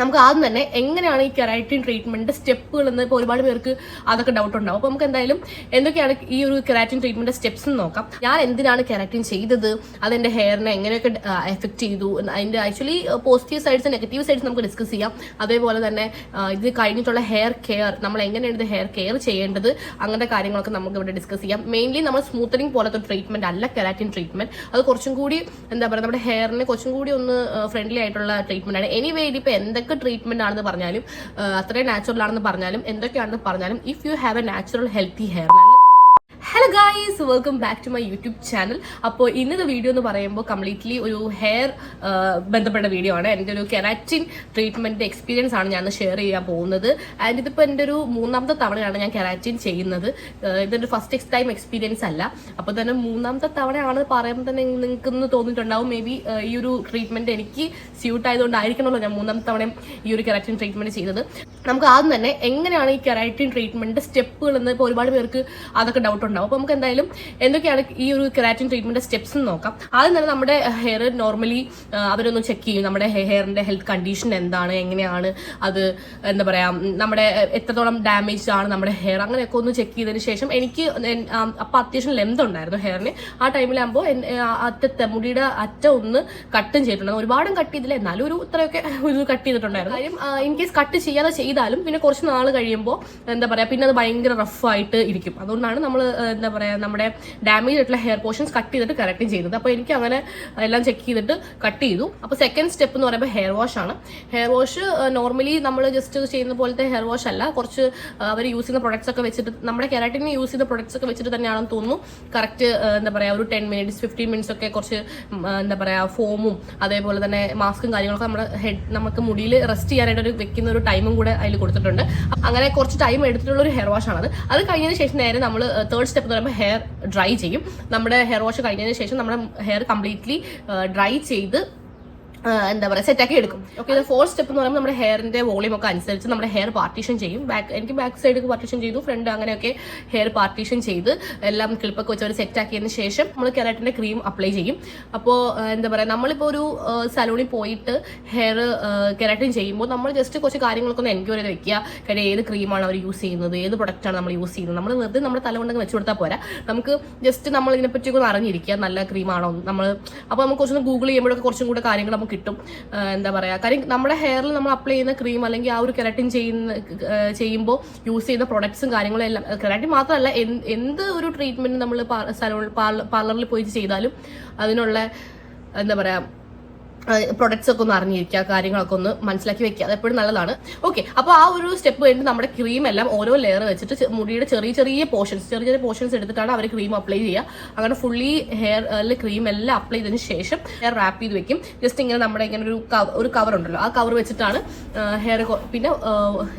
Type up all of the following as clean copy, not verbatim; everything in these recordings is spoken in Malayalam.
നമുക്ക് ആദ്യം തന്നെ എങ്ങനെയാണ് ഈ കെരാറ്റിൻ ട്രീറ്റ്മെന്റ് സ്റ്റെപ്പുകൾ എന്ന് ഇപ്പോൾ ഒരുപാട് പേർക്ക് അതൊക്കെ ഡൗട്ട് ഉണ്ടാവും. അപ്പോൾ നമുക്ക് എന്തായാലും എന്തൊക്കെയാണ് ഈ ഒരു കെരാറ്റിൻ ട്രീറ്റ്മെന്റ് സ്റ്റെപ്സ് എന്ന് നോക്കാം. ഞാൻ എന്തിനാണ് കെരാറ്റിൻ ചെയ്തത്, അതെന്റെ ഹെയറിനെ എങ്ങനെയൊക്കെ എഫക്ട് ചെയ്തു, അതിന്റെ actually positive sides negative sides നമുക്ക് ഡിസ്കസ് ചെയ്യാം. അതേപോലെ തന്നെ ഇത് കഴിഞ്ഞിട്ടുള്ള ഹെയർ കെയർ, നമ്മൾ എങ്ങനെയാണ് ഇത് ഹെയർ കെയർ ചെയ്യേണ്ടത്, അങ്ങനത്തെ കാര്യങ്ങളൊക്കെ നമുക്ക് ഇവിടെ ഡിസ്കസ് ചെയ്യാം. മെയിൻലി നമ്മൾ സ്മൂത്തനിങ് പോലത്തെ ട്രീറ്റ്മെന്റ് അല്ല കെരാറ്റിൻ ട്രീറ്റ്മെന്റ്. അത് കുറച്ചും കൂടി എന്താ പറയുക, നമ്മുടെ ഹെയറിനെ കുറച്ചും കൂടി ഒന്ന് ഫ്രണ്ട്ലി ആയിട്ടുള്ള ട്രീറ്റ്മെന്റ് ആണ്. എനിവേ ഇതിപ്പോൾ എന്തൊക്കെ ട്രീറ്റ്മെന്റ് ആണെന്ന് പറഞ്ഞാലും, അത്രയും നാച്ചുറൽ ആണെന്ന് പറഞ്ഞാലും, എന്തൊക്കെയാണെന്ന് പറഞ്ഞാലും, if you have a natural healthy hair. Hello guys, welcome back to my YouTube channel. അപ്പോൾ ഇന്നത്തെ വീഡിയോ എന്ന് പറയുമ്പോൾ കംപ്ലീറ്റ്ലി ഒരു ഹെയർ ബന്ധപ്പെട്ട വീഡിയോ ആണ്. എൻ്റെ ഒരു കെരാറ്റിൻ ട്രീറ്റ്മെൻറ്റ് എക്സ്പീരിയൻസ് ആണ് ഞാൻ ഷെയർ ചെയ്യാൻ പോകുന്നത്. ആൻഡ് ഇതിപ്പോൾ എൻ്റെ ഒരു മൂന്നാമത്തെ തവണയാണ് ഞാൻ കെരാറ്റിൻ ചെയ്യുന്നത്. ഇതൊരു ഫസ്റ്റ് ടൈം എക്സ്പീരിയൻസ് അല്ല. അപ്പോൾ തന്നെ മൂന്നാമത്തെ തവണയാണ് പറയുമ്പോൾ തന്നെ നിങ്ങൾക്കൊന്ന് തോന്നിയിട്ടുണ്ടാവും മേ ബി ഈ ഒരു ട്രീറ്റ്മെൻറ്റ് എനിക്ക് സ്യൂട്ട് ആയതുകൊണ്ടായിരിക്കണമല്ലോ ഞാൻ മൂന്നാമത്തെ തവണയും ഈ ഒരു കെരാറ്റിൻ ട്രീറ്റ്മെൻറ്റ് ചെയ്തത്. നമുക്ക് ആദ്യം തന്നെ എങ്ങനെയാണ് ഈ കെരാറ്റിൻ ട്രീറ്റ്മെൻറ്റ് സ്റ്റെപ്പുകൾ എന്ന് ഇപ്പോൾ ഒരുപാട് പേർക്ക് അതൊക്കെ ഡൗട്ട് ഉണ്ടാവും. അപ്പോൾ നമുക്ക് എന്തായാലും എന്തൊക്കെയാണ് ഈ ഒരു കെരാറ്റിൻ ട്രീറ്റ്മെന്റ് സ്റ്റെപ്സ് എന്ന് നോക്കാം. ആദ്യം തന്നെ നമ്മുടെ ഹെയർ നോർമലി അവരൊന്ന് ചെക്ക് ചെയ്യും, നമ്മുടെ ഹെയറിന്റെ ഹെൽത്ത് കണ്ടീഷൻ എന്താണ്, എങ്ങനെയാണ് അത്, എന്താ പറയാ, നമ്മുടെ എത്രത്തോളം ഡാമേജ് ആണ് നമ്മുടെ ഹെയർ, അങ്ങനെയൊക്കെ ഒന്ന് ചെക്ക് ചെയ്തതിന് ശേഷം എനിക്ക് അപ്പം അത്യാവശ്യം ലെന്ത് ഉണ്ടായിരുന്നു ഹെയറിന്. ആ ടൈമിലാകുമ്പോൾ അറ്റത്തെ മുടിയുടെ അറ്റ ഒന്ന് കട്ടും ചെയ്തിട്ടുണ്ടായിരുന്നു. ഒരുപാടും കട്ട് ചെയ്തില്ല, എന്നാലും ഒരു ഇത്രയൊക്കെ ഒരു കട്ട് ചെയ്തിട്ടുണ്ടായിരുന്നു. കാര്യം ഇൻ കേസ് കട്ട് ചെയ്യാതെ ചെയ്താലും പിന്നെ കുറച്ച് നാൾ കഴിയുമ്പോൾ എന്താ പറയാ, പിന്നെ അത് ഭയങ്കര റഫായിട്ട് ഇരിക്കും. അതുകൊണ്ടാണ് നമ്മൾ എന്താ പറയുക, നമ്മുടെ ഡാമേജ് ആയിട്ടുള്ള ഹെയർ പോർഷൻസ് കട്ട് ചെയ്തിട്ട് കറക്റ്റ് ചെയ്തത്. അപ്പോൾ എനിക്ക് അങ്ങനെ എല്ലാം ചെക്ക് ചെയ്തിട്ട് കട്ട് ചെയ്തു. അപ്പോൾ സെക്കൻഡ് സ്റ്റെപ്പ് എന്ന് പറയുമ്പോൾ ഹെയർ വാഷ് ആണ്. ഹെയർ വാഷ് നോർമലി നമ്മൾ ജസ്റ്റ് ചെയ്യുന്ന പോലത്തെ ഹെയർ വാഷ് അല്ല, കുറച്ച് അവർ യൂസ് ചെയ്യുന്ന പ്രൊഡക്ട്സ് ഒക്കെ വെച്ചിട്ട്, നമ്മുടെ കെരാറ്റിന് യൂസ് ചെയ്യുന്ന പ്രൊഡക്ട്സ് ഒക്കെ വെച്ചിട്ട് തന്നെയാണെന്ന് തോന്നുന്നു കറക്റ്റ്. എന്താ പറയുക, ഒരു 10 minutes 15 minutes ഒക്കെ കുറച്ച് എന്താ പറയുക ഫോമും അതേപോലെ തന്നെ മാസ്കും കാര്യങ്ങളൊക്കെ നമുക്ക് മുടിയിൽ റെസ്റ്റ് ചെയ്യാനായിട്ട് ഒരു വെക്കുന്ന ഒരു ടൈമും കൂടെ അതിൽ കൊടുത്തിട്ടുണ്ട്. അങ്ങനെ കുറച്ച് ടൈം എടുത്തിട്ടുള്ള ഒരു ഹെയർ വാഷ് ആണത്. അത് കഴിഞ്ഞതിന് ശേഷം നേരെ നമ്മൾ തേർഡ് സ്റ്റെപ്പ് എന്ന് പറയുമ്പോൾ ഹെയർ ഡ്രൈ ചെയ്യും. നമ്മുടെ ഹെയർ വാഷ് കഴിഞ്ഞതിന് ശേഷം നമ്മുടെ ഹെയർ കംപ്ലീറ്റ്ലി ഡ്രൈ ചെയ്ത് എന്താ പറയുക സെറ്റാക്കി എടുക്കും. ഓക്കെ, ഇത് ഫോർത്ത് സ്റ്റെപ്പ് എന്ന് പറയുമ്പോൾ നമ്മുടെ ഹെയറിന്റെ വോളിയം ഒക്കെ അനുസരിച്ച് നമ്മുടെ ഹെയർ പാർട്ടീഷൻ ചെയ്യും. എനിക്ക് ബാക്ക് സൈഡ് പാർട്ടീഷൻ ചെയ്തു, ഫ്രണ്ട് അങ്ങനെയൊക്കെ ഹെയർ പാർട്ടീഷൻ ചെയ്ത് എല്ലാം ക്ലിപ്പൊക്കെ വെച്ച് അവർ സെറ്റാക്കിയതിന് ശേഷം നമ്മൾ കെരാറ്റിന്റെ ക്രീം അപ്ലൈ ചെയ്യും. അപ്പോൾ എന്താ പറയുക, നമ്മളിപ്പോൾ ഒരു സലൂണിൽ പോയിട്ട് ഹെയർ കെരാറ്റിൻ ചെയ്യുമ്പോൾ നമ്മൾ ജസ്റ്റ് കുറച്ച് കാര്യങ്ങളൊക്കെ ഒന്ന് എൻക്വയറി ചെയ്ത് വെക്കുക. കാര്യം ഏത് ക്രീമാണ് അവർ യൂസ് ചെയ്യുന്നത്, ഏത് പ്രൊഡക്റ്റാണ് നമ്മൾ യൂസ് ചെയ്യുന്നത്. നമ്മൾ വെറുതെ നമ്മുടെ തല കൊണ്ടൊക്കെ വെച്ച് കൊടുത്താൽ പോരാ, നമുക്ക് ജസ്റ്റ് നമ്മൾ ഇതിനെപ്പറ്റിയൊക്കെ ഒന്ന് അറിഞ്ഞിരിക്കുക, നല്ല ക്രീമാണോ നമ്മൾ. അപ്പോൾ നമുക്ക് കുറച്ചൊന്ന് ഗൂഗിൾ ചെയ്യുമ്പോഴൊക്കെ കുറച്ചും കൂടെ കാര്യങ്ങൾ നമുക്ക് കിട്ടും. എന്താ പറയുക, കാര്യം നമ്മുടെ ഹെയറിൽ നമ്മൾ അപ്ലൈ ചെയ്യുന്ന ക്രീം അല്ലെങ്കിൽ ആ ഒരു കെരാറ്റിൻ ചെയ്യുമ്പോൾ യൂസ് ചെയ്യുന്ന പ്രൊഡക്ട്സും കാര്യങ്ങളും എല്ലാം, കെരാറ്റിൻ മാത്രമല്ല എന്ത് ഒരു ട്രീറ്റ്മെന്റ് നമ്മൾ പാർലറിൽ പോയി ചെയ്താലും അതിനുള്ള എന്താ പറയുക പ്രൊഡക്ട്സ് ഒക്കെ ഒന്ന് അറിഞ്ഞിരിക്കുക, കാര്യങ്ങളൊക്കെ ഒന്ന് മനസ്സിലാക്കി വെക്കുക, അത് എപ്പോഴും നല്ലതാണ്. ഓക്കെ, അപ്പോൾ ആ ഒരു സ്റ്റെപ്പ് കഴിഞ്ഞിട്ട് നമ്മുടെ ക്രീം എല്ലാം ഓരോ ലെയർ വെച്ചിട്ട് മുടിയുടെ ചെറിയ ചെറിയ പോർഷൻസ് എടുത്തിട്ടാണ് അവർ ക്രീം അപ്ലൈ ചെയ്യുക. അങ്ങനെ ഫുള്ളി ഹെയറിൽ ക്രീം എല്ലാം അപ്ലൈ ചെയ്തതിന് ശേഷം ഹെയർ റാപ്പ് ചെയ്ത് വെക്കും. ജസ്റ്റ് ഇങ്ങനെ നമ്മുടെ ഇങ്ങനെ ഒരു കവർ ഉണ്ടല്ലോ, ആ കവർ വെച്ചിട്ടാണ് ഹെയർ പിന്നെ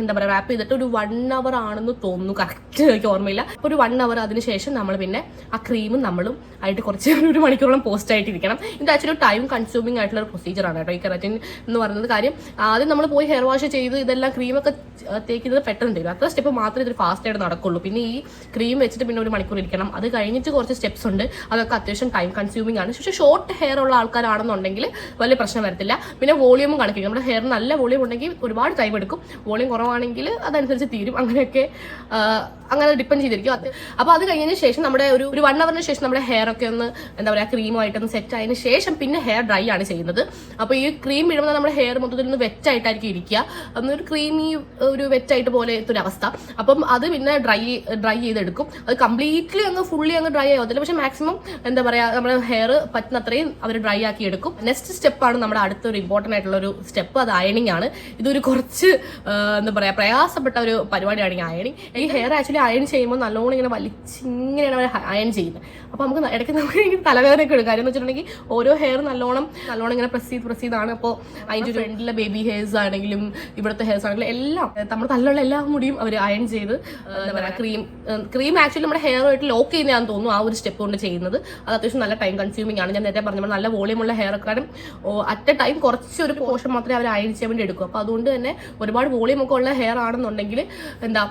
എന്താ പറയുക റാപ്പ് ചെയ്തിട്ട് ഒരു 1 hour ആണെന്ന് തോന്നുന്നു, കറക്റ്റ് എനിക്ക് ഓർമ്മയില്ല. അപ്പോൾ ഒരു 1 hour അതിന് ശേഷം നമ്മൾ പിന്നെ ആ ക്രീമും നമ്മളും ആയിട്ട് കുറച്ച് 1 മണിക്കൂറോളം പോസ്റ്റ് ആയിട്ടിരിക്കണം. ഇത് ആക്ച്വലി ടൈം കൺസ്യൂമിംഗ് ആയിട്ടുള്ള പ്രൊസീജിയർ ആണ് കേട്ടോ ഈ കെരാറ്റിൻ എന്ന് പറയുന്നത്. കാര്യം ആദ്യം നമ്മൾ പോയി ഹെയർ വാഷ് ചെയ്ത് ഇതെല്ലാം ക്രീമൊക്കെ തേക്കുന്നത് പെട്ടെന്ന് തരും, അത്ര സ്റ്റെപ്പ് മാത്രമേ ഇത് ഫാസ്റ്റ് ആയിട്ട് നടക്കുള്ളൂ. പിന്നെ ഈ ക്രീം വെച്ചിട്ട് പിന്നെ 1 മണിക്കൂർ ഇരിക്കണം. അത് കഴിഞ്ഞിട്ട് കുറച്ച് സ്റ്റെപ്സ് ഉണ്ട്, അതൊക്കെ അത്യാവശ്യം ടൈം കൺസ്യൂമിംഗ് ആണ്. പക്ഷേ ഷോർട്ട് ഹെയർ ഉള്ള ആൾക്കാരാണെന്നുണ്ടെങ്കിൽ വലിയ പ്രശ്നം വരത്തില്ല. പിന്നെ വോളിയൂമും കണക്കിക്കും. നമ്മുടെ ഹെയർ നല്ല വോളിയം ഉണ്ടെങ്കിൽ ഒരുപാട് ടൈം എടുക്കും, വോളിയം കുറവാണെങ്കിൽ അതനുസരിച്ച് തീരും. അങ്ങനെയൊക്കെ അങ്ങനെ ഡിപ്പെൻഡ് ചെയ്തിരിക്കും. അപ്പോൾ അത് കഴിഞ്ഞതിന് ശേഷം നമ്മുടെ ഒരു 1 hour ശേഷം നമ്മുടെ ഹെയർ ഒക്കെ ഒന്ന് എന്താ പറയുക ക്രീമായിട്ടൊന്ന് സെറ്റ് ആയതിനു ശേഷം പിന്നെ ഹെയർ ഡ്രൈ ആണ് ചെയ്യുന്നത്. അപ്പോൾ ഈ ക്രീം ഇടുമ്പോൾ നമ്മുടെ ഹെയർ മൊത്തത്തിൽ ഒന്ന് വെറ്റായിട്ടായിരിക്കും ഇരിക്കുക, അന്നൊരു ക്രീമി ഒരു വെറ്റായിട്ട് പോലെ ഒരു അവസ്ഥ. അപ്പം അത് പിന്നെ ഡ്രൈ ചെയ്തെടുക്കും. അത് കംപ്ലീറ്റ്ലി അങ്ങ് ഫുള്ളി അങ്ങ് ഡ്രൈ ആവത്തില്ല, പക്ഷെ മാക്സിമം എന്താ പറയുക നമ്മുടെ ഹെയർ പറ്റുന്ന അത്രയും അവർ ഡ്രൈ ആക്കി എടുക്കും. നെക്സ്റ്റ് സ്റ്റെപ്പാണ് നമ്മുടെ അടുത്തൊരു ഇമ്പോർട്ടൻ്റ് ആയിട്ടുള്ള ഒരു സ്റ്റെപ്പ്, അത് അയണിങ് ആണ്. ഇതൊരു കുറച്ച് എന്താ പറയുക പ്രയാസപ്പെട്ട ഒരു പരിപാടിയാണ് ഈ അയണിങ്. ഈ ഹെയർ ആക്ച്വലി അയൺ ചെയ്യുമ്പോൾ നല്ലോണം ഇങ്ങനെ വലിച്ചിങ്ങനെയാണ് അവർ അയൺ ചെയ്യുന്നത്. അപ്പോൾ നമുക്ക് ഇടയ്ക്ക് നമുക്ക് തലവേദനയൊക്കെ എടുക്കും. കാര്യം എന്ന് വെച്ചിട്ടുണ്ടെങ്കിൽ ഓരോ ഹെയർ നല്ലോണം ഇങ്ങനെ പ്രസ് ചെയ്താണ്. അപ്പോൾ അതിൻ്റെ ഒരു ഫ്രണ്ടിലെ ബേബി ഹെയർസ് ആണെങ്കിലും ഇവിടുത്തെ ഹെയർസ് ആണെങ്കിലും എല്ലാം നമ്മുടെ തല്ലുള്ള എല്ലാ മുടിയും അവർ അയൺ ചെയ്ത് എന്താ പറയുക ക്രീം ആക്ച്വലി നമ്മുടെ ഹെയറുമായിട്ട് ലോക്ക് ചെയ്യുന്നതാണെന്ന് തോന്നുന്നു ആ ഒരു സ്റ്റെപ്പ് കൊണ്ട് ചെയ്യുന്നത്. അത് അത്യാവശ്യം നല്ല ടൈം കൺസ്യൂമിംഗ് ആണ്. ഞാൻ നേരത്തെ പറഞ്ഞപ്പോൾ നല്ല വോളിയമുള്ള ഹെയർ കാരണം അറ്റ് എ ടൈം കുറച്ചൊരു പോർഷൻ മാത്രമേ അവർ അയൺ ചെയ്യാൻ വേണ്ടി എടുക്കൂ. അപ്പോൾ അതുകൊണ്ട് തന്നെ ഒരുപാട് വോളിയം ഒക്കെ ഉള്ള ഹെയർ ആണെന്നുണ്ടെങ്കിൽ എന്താ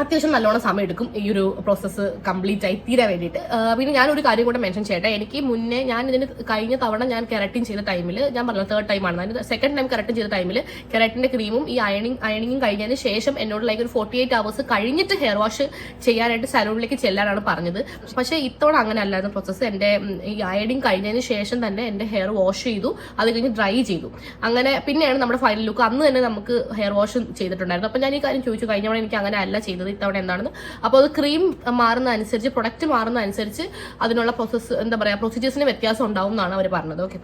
അത്യാവശ്യം നല്ലോണം സമയം എടുക്കും ഈ ഒരു പ്രോസസ്സ് കംപ്ലീറ്റ് ആയി തീരാൻ വേണ്ടിയിട്ട്. പിന്നെ ഞാനൊരു കാര്യം കൂടെ മെൻഷൻ ചെയ്യട്ടെ. എനിക്ക് മുന്നേ ഞാൻ ഇതിന് കഴിഞ്ഞ തവണ ഞാൻ കെരാറ്റിൻ ചെയ്ത ടൈമിൽ, ഞാൻ പറഞ്ഞത് 3rd ടൈമാണ്, അതിന് 2nd ടൈം കെരാറ്റിൻ ചെയ്ത ടൈമിൽ കെരാറ്റിന്റെ ക്രീമും ഈ അയണിങ്ങും കഴിഞ്ഞതിന് ശേഷം എന്നോട് ഒരു 48 hours കഴിഞ്ഞിട്ട് ഹെയർ വാഷ് ചെയ്യാനായിട്ട് സലൂണിലേക്ക് ചെല്ലാനാണ് പറഞ്ഞത്. പക്ഷേ ഇത്തവണ അങ്ങനെ അല്ലായിരുന്നു പ്രോസസ്സ്. എൻ്റെ ഈ അയണിങ് കഴിഞ്ഞതിന് ശേഷം തന്നെ എൻ്റെ ഹെയർ വാഷ് ചെയ്തു, അത് കഴിഞ്ഞ് ഡ്രൈ ചെയ്തു. അങ്ങനെ പിന്നെയാണ് നമ്മുടെ ഫൈനൽ ലുക്ക്. അന്ന് തന്നെ നമുക്ക് ഹെയർ വാഷ് ചെയ്തിട്ടുണ്ടായിരുന്നു. അപ്പോൾ ഞാൻ ഈ കാര്യം ചോദിച്ചു, കഴിഞ്ഞ തവണ എനിക്ക് അങ്ങനെ അല്ല ചെയ്തത്, ഇത്തവണ എന്താണെന്ന്. അപ്പോൾ അത് ക്രീം മാറുന്ന അനുസരിച്ച്, പ്രൊഡക്റ്റ് മാറുന്ന അനുസരിച്ച് അതിനുള്ള പ്രോസസ്സ് എന്താ പറയുക, പ്രൊസീജിയേഴ്സിന് വ്യത്യാസം ഉണ്ടാവും എന്നാണ് അവർ പറഞ്ഞത്. ഓക്കെ,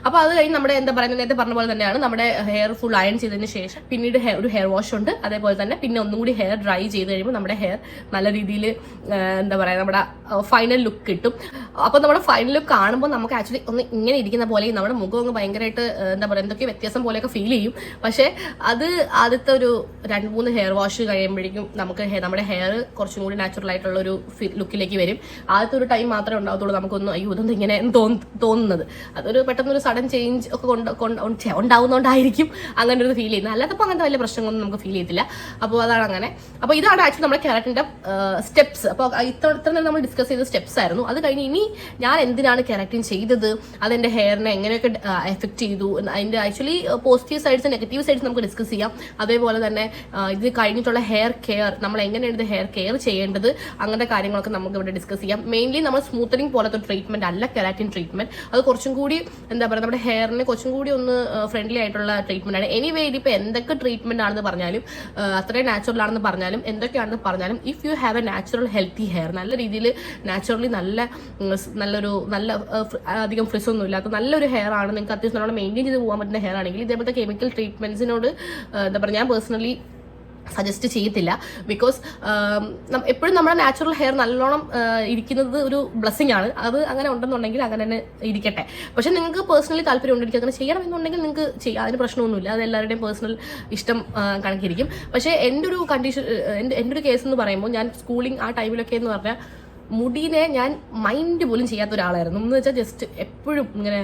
അപ്പോൾ അത് കഴിഞ്ഞ് നമ്മുടെ എന്താ പറയുക, നേരത്തെ പറഞ്ഞ പോലെ തന്നെയാണ് നമ്മുടെ ഹെയർ ഫുൾ അയൺ ചെയ്തതിന് ശേഷം പിന്നീട് ഒരു ഹെയർ വാഷ് ഉണ്ട്. അതേപോലെ തന്നെ പിന്നെ ഒന്നും കൂടി ഹെയർ ഡ്രൈ ചെയ്ത് കഴിയുമ്പോൾ നമ്മുടെ ഹെയർ നല്ല രീതിയിൽ എന്താ പറയുക, നമ്മുടെ ഫൈനൽ ലുക്ക് കിട്ടും. അപ്പോൾ നമ്മുടെ ഫൈനൽ ലുക്ക് കാണുമ്പോൾ നമുക്ക് ആക്ച്വലി ഒന്ന് ഇങ്ങനെ ഇരിക്കുന്ന പോലെയും നമ്മുടെ മുഖം ഒന്ന് ഭയങ്കരമായിട്ട് എന്താ പറയുക, എന്തൊക്കെ വ്യത്യാസം പോലെയൊക്കെ ഫീൽ ചെയ്യും. പക്ഷേ അത് ആദ്യത്തെ ഒരു 2-3 ഹെയർ വാഷ് കഴിയുമ്പോഴേക്കും നമുക്ക് നമ്മുടെ ഹെയർ കുറച്ചും കൂടി നാച്ചുറൽ ആയിട്ടുള്ള ഒരു ലുക്കിലേക്ക് വരും. ആദ്യത്തെ ഒരു ടൈം മാത്രമേ ഉണ്ടാകത്തുള്ളൂ നമുക്കൊന്ന് അയ്യോ ഇതൊന്നും ഇങ്ങനെ തോന്നുന്നത്. അതൊരു പെട്ടെന്നൊരു സഡൻ ചേഞ്ച് ഒക്കെ ഉണ്ടാവുന്നതുകൊണ്ടായിരിക്കും അങ്ങനെ ഒരു ഫീൽ ചെയ്യുന്നത്. അല്ലാത്തപ്പോൾ അങ്ങനത്തെ വലിയ പ്രശ്നങ്ങളൊന്നും നമുക്ക് ഫീൽ ചെയ്തില്ല. അപ്പോൾ അതാണ് അങ്ങനെ. അപ്പോൾ ഇതാണ് ആക്ച്വലി നമ്മുടെ കെരാറ്റിൻ്റെ സ്റ്റെപ്സ്. അപ്പോൾ ഇത്ര നമ്മൾ ഡിസ്കസ് ചെയ്ത സ്റ്റെപ്സ് ആയിരുന്നു. അത് കഴിഞ്ഞ് ഇനി ഞാൻ എന്തിനാണ് കെരാറ്റിൻ ചെയ്തത്, അതെൻ്റെ ഹെയറിനെ എങ്ങനെയൊക്കെ എഫക്ട് ചെയ്തു, അതിൻ്റെ actually positive sides negative sides നമുക്ക് ഡിസ്കസ് ചെയ്യാം. അതേപോലെ തന്നെ ഇത് കഴിഞ്ഞിട്ടുള്ള ഹെയർ കെയർ, നമ്മൾ എങ്ങനെയാണ് ഇത് ഹെയർ കെയർ ചെയ്യേണ്ടത്, അങ്ങനത്തെ കാര്യങ്ങളൊക്കെ നമുക്ക് ഇവിടെ ഡിസ്കസ് ചെയ്യാം. മെയിൻലി നമ്മൾ സ്മൂത്തനിങ് പോലത്തെ ട്രീറ്റ്മെന്റ് അല്ല കെരാറ്റിൻ ട്രീറ്റ്മെന്റ്. അത് കുറച്ചും കൂടി എന്താ പറയുക, നമ്മുടെ ഹെയറിന് കുറച്ചും കൂടി ഒന്ന് ഫ്രണ്ട്ലി ആയിട്ടുള്ള ട്രീറ്റ്മെന്റ് ആണ്. എനിവേ ഇതിപ്പോൾ എന്തൊക്കെ ട്രീറ്റ്മെന്റ് ആണെന്ന് പറഞ്ഞാലും, അത്രയും നാച്ചുറൽ ആണെന്ന് പറഞ്ഞാലും, എന്തൊക്കെയാണെന്ന് പറഞ്ഞാലും, if you have a natural healthy hair, നല്ല രീതിയിൽ നാച്ചുറലി നല്ലൊരു അധികം ഫ്രിസ് ഒന്നും ഇല്ലാത്ത നല്ലൊരു ഹെയർ ആണ്, നിങ്ങൾക്ക് അത്യാവശ്യം നല്ലോണം മെയിൻറ്റെയിൻ ചെയ്ത് പോകാൻ പറ്റുന്ന ഹെയർ ആണെങ്കിൽ ഇതേപോലത്തെ കെമിക്കൽ ട്രീറ്റ്മെന്റ്സിനോട് എന്താ പറയുക, ഞാൻ പേഴ്സണലി സജസ്റ്റ് ചെയ്യത്തില്ല. ബിക്കോസ് എപ്പോഴും നമ്മുടെ നാച്ചുറൽ ഹെയർ നല്ലോണം ഇരിക്കുന്നത് ഒരു ബ്ലെസ്സിങ് ആണ്. അത് അങ്ങനെ ഉണ്ടെന്നുണ്ടെങ്കിൽ അങ്ങനെ തന്നെ ഇരിക്കട്ടെ. പക്ഷെ നിങ്ങൾക്ക് പേഴ്സണലി താല്പര്യം ഉണ്ടെങ്കിൽ അങ്ങനെ ചെയ്യണം എന്നുണ്ടെങ്കിൽ നിങ്ങൾക്ക് ചെയ്യാം, അതിന് പ്രശ്നമൊന്നുമില്ല. അത് എല്ലാവരുടെയും പേഴ്സണൽ ഇഷ്ടം കണക്കിരിക്കും. പക്ഷേ എൻ്റെ ഒരു കണ്ടീഷൻ, എൻ്റെ ഒരു കേസ് എന്ന് പറയുമ്പോൾ, ഞാൻ സ്കൂളിങ് ആ ടൈമിലൊക്കെ എന്ന് പറഞ്ഞാൽ മുടീനെ ഞാൻ മൈൻഡ് പോലും ചെയ്യാത്ത ഒരാളായിരുന്നു. എന്ന് വെച്ചാൽ ജസ്റ്റ് എപ്പോഴും ഇങ്ങനെ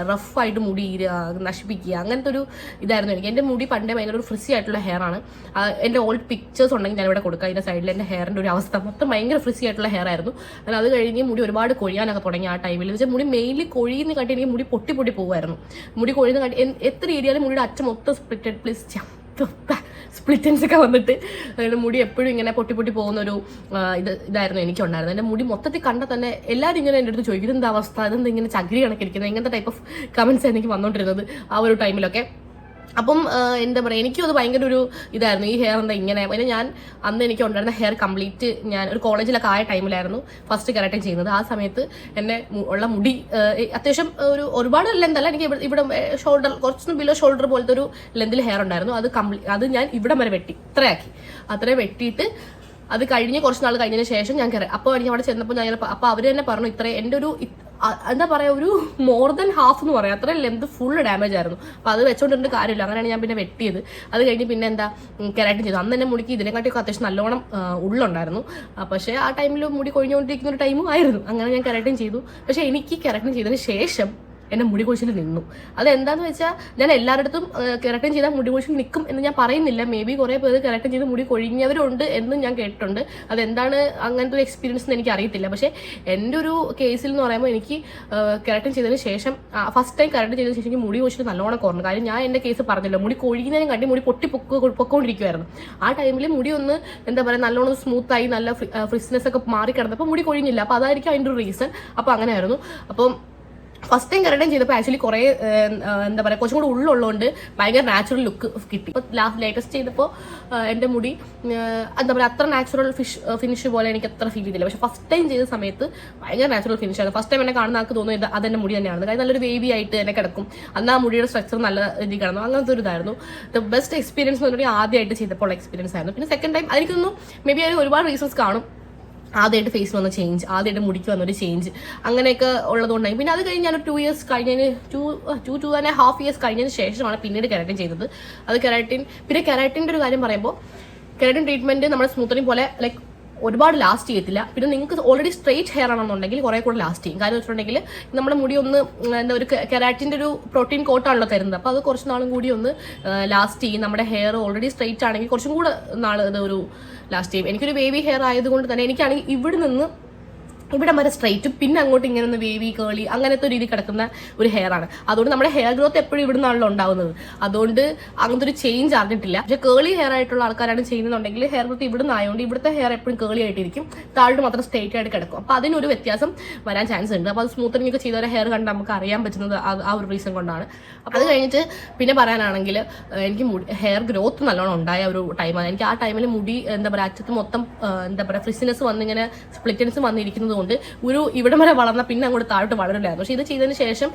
റഫായിട്ട് മുടി നശിപ്പിക്കുക, അങ്ങനത്തെ ഒരു ഇതായിരുന്നു എനിക്ക്. എൻ്റെ മുടി പണ്ടേ ഭയങ്കര ഒരു ഫ്രിസി ആയിട്ടുള്ള ഹെയർ ആണ്. എൻ്റെ ഓൾഡ് പിക്ചേഴ്സ് ഉണ്ടെങ്കിൽ ഞാനിവിടെ കൊടുക്കാം. അതിൻ്റെ സൈഡിൽ എൻ്റെ ഹെയറിൻ്റെ ഒരു അവസ്ഥ മൊത്തം ഭയങ്കര ഫ്രിസി ആയിട്ടുള്ള ഹെയർ ആയിരുന്നു. എന്നാൽ അത് കഴിഞ്ഞ് മുടി ഒരുപാട് കൊഴിയാനൊക്കെ തുടങ്ങി ആ ടൈമിൽ. എന്ന് വെച്ചാൽ മുടി മെയിൻലി കൊഴിയുന്ന കാട്ടി എനിക്ക് മുടി പൊട്ടി പോകുമായിരുന്നു. മുടി കൊഴിയുന്ന കാട്ടി എത്ര ഏരിയയിലും മുടിയുടെ അറ്റം മൊത്തം സ്പ്ലിറ്റൻസ് ഒക്കെ വന്നിട്ട് അതായത് മുടി എപ്പോഴും ഇങ്ങനെ പൊട്ടി പോകുന്ന ഒരു ഇതായിരുന്നു എനിക്കുണ്ടായിരുന്നത്. എൻ്റെ മുടി മൊത്തത്തിൽ കണ്ടാൽ തന്നെ എല്ലാവരും ഇങ്ങനെ എൻ്റെ അടുത്ത് ചോദിക്കും, ഇതെന്താ അവസ്ഥ, ഇതെന്താ ഇങ്ങനെ ചകിരി കണക്കിരിക്കുന്നത്, ഇങ്ങനത്തെ ടൈപ്പ് ഓഫ് കമൻസ് എനിക്ക് വന്നുകൊണ്ടിരുന്നത് ആ ഒരു ടൈമിലൊക്കെ. അപ്പം എന്താ പറയുക, എനിക്കും അത് ഭയങ്കര ഒരു ഇതായിരുന്നു, ഈ ഹെയർ എന്താ ഇങ്ങനെ. പിന്നെ ഞാൻ അന്ന് എനിക്ക് ഉണ്ടായിരുന്ന ഹെയർ കംപ്ലീറ്റ്, ഞാൻ ഒരു കോളേജിലൊക്കെ ആയ ടൈമിലായിരുന്നു ഫസ്റ്റ് കെരാറ്റിൻ ചെയ്യുന്നത്. ആ സമയത്ത് എന്നെ ഉള്ള മുടി അത്യാവശ്യം ഒരുപാട് ലെന്ത് അല്ല, എനിക്ക് ഇവിടെ ഷോൾഡർ കുറച്ചൊന്നും ബിലോ ഷോൾഡർ പോലത്തെ ഒരു ലെന്തിൽ ഹെയർ ഉണ്ടായിരുന്നു. അത് ഞാൻ ഇവിടം വരെ വെട്ടി, അത്രയും വെട്ടിയിട്ട് അത് കഴിഞ്ഞ് കുറച്ച് നാൾ കഴിഞ്ഞതിന് ശേഷം ഞാൻ അപ്പോൾ എനിക്ക് അവിടെ ചെന്നപ്പോൾ അപ്പോൾ അവർ തന്നെ പറഞ്ഞു, എൻ്റെ ഒരു എന്താ പറയുക, ഒരു മോർ ദൻ ഹാഫ് എന്ന് പറയാം, അത്രയും ലെന്ത് ഫുൾ ഡാമേജ് ആയിരുന്നു. അപ്പോൾ അത് വെച്ചോണ്ടിരുന്ന കാര്യമില്ല. അങ്ങനെയാണ് ഞാൻ പിന്നെ വെട്ടിയത്. അത് കഴിഞ്ഞ് പിന്നെ എന്താ കെരാറ്റിൻ ചെയ്തു. അന്ന് തന്നെ മുടിക്ക് ഇതിനെക്കാട്ടിയൊക്കെ അത്യാവശ്യം നല്ലോണം ഉള്ളുണ്ടായിരുന്നു. പക്ഷേ ആ ടൈമിൽ മുടി കൊഴിഞ്ഞുകൊണ്ടിരിക്കുന്ന ഒരു ടൈമും ആയിരുന്നു. അങ്ങനെ ഞാൻ കെരാറ്റിൻ ചെയ്തു. പക്ഷേ എനിക്ക് കെരാറ്റിൻ ചെയ്തതിന് ശേഷം എൻ്റെ മുടി കൊഴിച്ചിൽ നിന്നു. അതെന്താന്ന് വെച്ചാൽ, ഞാൻ എല്ലായിടത്തും കെരാറ്റിൻ ചെയ്താൽ മുടി കൊഴിച്ചിൽ നിൽക്കും എന്ന് ഞാൻ പറയുന്നില്ല. മേ ബി കുറേ പേര് കെരാറ്റിൻ ചെയ്ത് മുടി കൊഴിഞ്ഞവരുണ്ട് എന്നും ഞാൻ കേട്ടിട്ടുണ്ട്. അതെന്താണ് അങ്ങനത്തെ ഒരു എക്സ്പീരിയൻസ് എന്ന് എനിക്ക് അറിയത്തില്ല. പക്ഷേ എൻ്റെ ഒരു കേസിൽ എന്ന് പറയുമ്പോൾ, എനിക്ക് കെരാറ്റിൻ ചെയ്തതിന് ശേഷം ഫസ്റ്റ് ടൈം കെരാറ്റിൻ ചെയ്തതിന് ശേഷം എനിക്ക് മുടി കൊഴിച്ചിൽ നല്ലോണം കുറഞ്ഞു. കാര്യം ഞാൻ എൻ്റെ കേസ് പറഞ്ഞല്ലോ, മുടി കൊഴിയുന്നതിനും കണ്ടി മുടി പൊക്കോണ്ടിരിക്കുമായിരുന്നു. ആ ടൈമിൽ മുടി ഒന്ന് എന്താ പറയുക, നല്ലോണം സ്മൂത്തായി നല്ല ഫ്രിസ്നെസ് ഒക്കെ മാറി കിടന്നപ്പോൾ മുടി കൊഴിഞ്ഞില്ല. അപ്പോൾ അതായിരിക്കും അതിൻ്റെ ഒരു റീസൺ. അപ്പോൾ അങ്ങനെയായിരുന്നു. അപ്പം ഫസ്റ്റ് ടൈം കെരാറ്റിൻ ചെയ്തപ്പോൾ ആക്ച്വലി കുറേ എന്താ പറയുക, കുറച്ചും കൂടി ഉള്ളുള്ളതുകൊണ്ട് ഭയങ്കര നാച്ചുറൽ ലുക്ക് കിട്ടി. ഇപ്പോൾ ലേറ്റസ്റ്റ് ചെയ്തപ്പോൾ എൻ്റെ മുടി എന്താ പറയുക, അത്ര നാച്ചുറൽ ഫിനിഷ് പോലെ എനിക്ക് അത്ര ഫീൽ ചെയ്തില്ല. പക്ഷേ ഫസ്റ്റ് ടൈം ചെയ്ത സമയത്ത് ഭയങ്കര നാച്ചുറൽ ഫിനിഷ് ആയിരുന്നു. ഫസ്റ്റ് ടൈം എന്നെ കാണുന്ന ആൾക്ക് തോന്നുന്നത് അതെൻ്റെ മുടി തന്നെയാണ്. കാര്യം നല്ലൊരു വേവി ആയിട്ട് എന്നെ കിടക്കും. അന്ന് ആ മുടിയുടെ സ്ട്രക്ചർ നല്ല രീതിയിൽ കിടന്നു. അങ്ങനത്തെ ഒരു ഇതായിരുന്നു. ദ ബെസ്റ്റ് എക്സ്പീരിയൻസ് എന്ന് പറഞ്ഞാൽ ആദ്യമായിട്ട് ചെയ്തപ്പോൾ എക്സ്പീരിയൻസ് ആയിരുന്നു. പിന്നെ സെക്കൻഡ് ടൈം എനിക്കൊന്നും മേ ബി അതിന് ഒരുപാട് റീസൺസ് കാണും. ആദ്യമായിട്ട് ഫേസിൽ വന്ന ചേഞ്ച്, ആദ്യമായിട്ട് മുടിക്ക് വന്നൊരു ചേഞ്ച്, അങ്ങനെയൊക്കെ ഉള്ളതുകൊണ്ടായി. പിന്നെ അത് കഴിഞ്ഞ് ഞാൻ 2 years കഴിഞ്ഞതിന് 2.5 years കഴിഞ്ഞതിന് ശേഷമാണ് പിന്നീട് കെരാറ്റിൻ ചെയ്തത്. അത് പിന്നെ കെരാറ്റിൻ്റെ ഒരു കാര്യം പറയുമ്പോൾ, കെരാറ്റിൻ ട്രീറ്റ്മെൻറ്റ് നമ്മുടെ സ്മൂത്തനിങ് പോലെ ലൈക്ക് ഒരുപാട് ലാസ്റ്റ് ചെയ്യത്തില്ല. പിന്നെ നിങ്ങൾക്ക് ഓൾറെഡി സ്ട്രെയിറ്റ് ഹെയർ ആണെന്നുണ്ടെങ്കിൽ കുറേ കൂടെ ലാസ്റ്റ് ചെയ്യും. കാര്യം വെച്ചിട്ടുണ്ടെങ്കിൽ നമ്മുടെ മുടി ഒന്ന് എന്താ ഒരു കെരാറ്റിൻ്റെ ഒരു പ്രോട്ടീൻ കോട്ടാണല്ലോ തരുന്നത്. അപ്പോൾ അത് കുറച്ച് നാളും കൂടി ഒന്ന് ലാസ്റ്റ് ചെയ്യും. നമ്മുടെ ഹെയർ ഓൾറെഡി സ്ട്രെയിറ്റ് ആണെങ്കിൽ കുറച്ചും കൂടെ നാൾ ഇത് ഒരു ലാസ്റ്റ് ചെയ്യും. എനിക്കൊരു വേവി ഹെയർ ആയതുകൊണ്ട് തന്നെ എനിക്കാണെങ്കിൽ ഇവിടെ വരെ സ്ട്രൈറ്റും പിന്നെ അങ്ങോട്ട് ഇങ്ങനെ ഒന്ന് വേവി കേളി അങ്ങനത്തെ ഒരു രീതി കിടക്കുന്ന ഒരു ഹെയർ ആണ്. അതുകൊണ്ട് നമ്മുടെ ഹെയർ ഗ്രോത്ത് എപ്പോഴും ഇവിടെ നിന്നാണല്ലോ ഉണ്ടാവുന്നത്. അതുകൊണ്ട് അങ്ങനത്തെ ഒരു ചേഞ്ച് അറിഞ്ഞിട്ടില്ല. പക്ഷേ കേളി ഹെയർ ആയിട്ടുള്ള ആൾക്കാരാണ് ചെയ്യുന്നുണ്ടെങ്കിൽ ഹെയർ ഗ്രോത്ത് ഇവിടെ നിന്നായതുകൊണ്ട് ഇവിടുത്തെ ഹെയർ എപ്പോഴും കേളി ആയിട്ടിരിക്കും, താഴോട്ട് മാത്രം സ്ട്രൈറ്റ് ആയിട്ട് കിടക്കും. അപ്പോൾ അതിനൊരു വ്യത്യാസം വരാൻ ചാൻസ് ഉണ്ട്. അപ്പോൾ അത് സ്മൂത്തനിങ് ഒക്കെ ചെയ്തവരെ ഹെയർ കണ്ട് നമുക്ക് അറിയാൻ പറ്റുന്നത് ആ ഒരു റീസൺ കൊണ്ടാണ്. അപ്പോൾ അത് കഴിഞ്ഞിട്ട് പിന്നെ പറയാനാണെങ്കിൽ എനിക്ക് ഹെയർ ഗ്രോത്ത് നല്ലോണം ഉണ്ടായ ഒരു ടൈമാണ്. എനിക്ക് ആ ടൈമിൽ മുടി എന്താ പറയുക അറ്റത്ത് മൊത്തം എന്താ പറയുക ഫ്രിസിനെസ് വന്നിങ്ങനെ സ്പ്ലിറ്റൻസ് വന്നിരിക്കുന്നത് കൊണ്ട് ഒരു ഇവിടെ വരെ വളർന്ന പിന്നെ അങ്ങോട്ട് താഴോട്ട് വളരില്ലായിരുന്നു. പക്ഷേ ഇത് ചെയ്തതിന് ശേഷം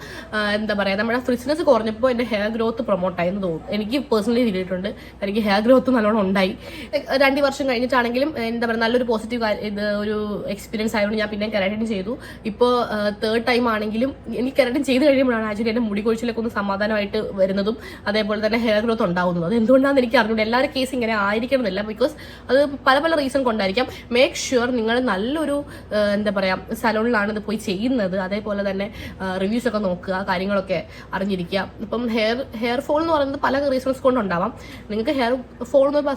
എന്താ പറയുക നമ്മുടെ ഫ്രിസിനെസ് കുറഞ്ഞപ്പോൾ എൻ്റെ ഹെയർ ഗ്രോത്ത് പ്രൊമോട്ടായെന്ന് തോന്നുന്നു. എനിക്ക് പേഴ്സണലി ചെയ്തിട്ടുണ്ട്. എനിക്ക് ഹെയർ ഗ്രോത്ത് നല്ലോണം ഉണ്ടായി. 2 വർഷം കഴിഞ്ഞിട്ടാണെങ്കിലും എന്താ പറയുക നല്ലൊരു പോസിറ്റീവ് ഇത് ഒരു എക്സ്പീരിയൻസ് ആയതുകൊണ്ട് ഞാൻ പിന്നെ കെരാറ്റിൻ ചെയ്തു. ഇപ്പോൾ 3rd ടൈം ആണെങ്കിലും എനിക്ക് കെരാറ്റിൻ ചെയ്ത് കഴിയുമ്പോഴാണ് ആക്ച്വലി എൻ്റെ മുടി കൊഴിച്ചിലൊക്കെ ഒന്ന് സമാധാനമായിട്ട് വരുന്നതും അതേപോലെ തന്നെ ഹെയർ ഗ്രോത്ത് ഉണ്ടാവുന്നതും. അത് എന്തുകൊണ്ടാണെന്ന് എനിക്ക് അറിഞ്ഞൂടെ. എല്ലാവരുടെ കേസ് ഇങ്ങനെ ആയിരിക്കണമെന്നില്ല. ബിക്കോസ് അത് പല റീസൺ കൊണ്ടായിരിക്കാം. മേക്ക് ഷുവർ നിങ്ങൾ നല്ലൊരു എന്താ പറയുക സലൂണിലാണ് ഇത് പോയി ചെയ്യുന്നത്. അതേപോലെ തന്നെ റിവ്യൂസ് ഒക്കെ നോക്കുക, കാര്യങ്ങളൊക്കെ അറിഞ്ഞിരിക്കുക. ഇപ്പം ഹെയർ ഫോൾ എന്ന് പറയുന്നത് പല റീസൺസ് കൊണ്ടുണ്ടാവാം. നിങ്ങൾക്ക് ഹെയർ ഫോൾ എന്ന്